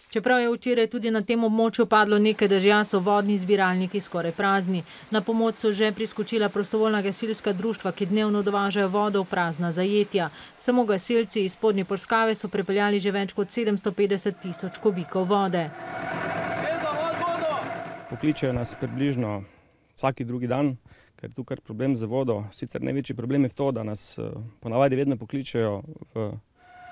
Čeprav je včeraj tudi na tem območju padlo nekaj dežja, so vodni zbiralniki skoraj prazni. Na pomoč so že priskočila prostovoljna gasilska društva, ki dnevno dovažajo vodo v prazna zajetja. Samo gasilci iz Spodnje Polskave so prepeljali že več kot 750 tisoč kubikov vode. Pokličejo nas približno vsaki drugi dan, ker je tukaj problem z vodo. Sicer največji problem je v to, da nas ponavadi vedno pokličejo v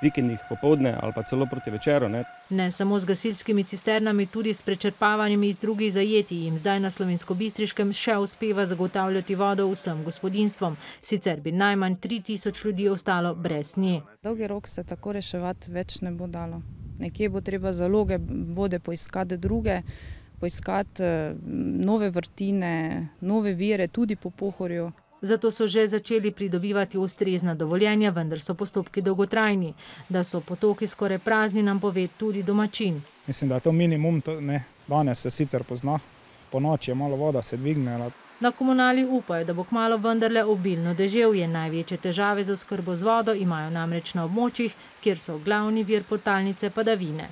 vikendih popoldne ali pa celo proti večeru. Ne samo z gasilskimi cisternami, tudi s prečrpavanjem iz drugih zajetij jim zdaj na Slovenskobistriškem še uspeva zagotavljati vodo vsem gospodinjstvom. Sicer bi najmanj 3000 ljudi ostalo brez nje. Dolgi rok se tako reševati več ne bo dalo. Nekje bo treba zaloge vode poiskati druge, poiskati nove vrtine, nove vire, tudi po Pohorju. Zato so že začeli pridobivati ustrezna dovoljenja, vendar so postopki dolgotrajni. Da so potoki skoraj prazni, nam pove tudi domačin. Mislim, da je to minimum, danes se sicer pozna, po noči je malo voda se dvigne. Na komunali upajo, da bo kmalu vendarle obilno deževje. Največje težave z oskrbo z vodo imajo namreč na območjih, kjer so glavni vir podtalnice padavine.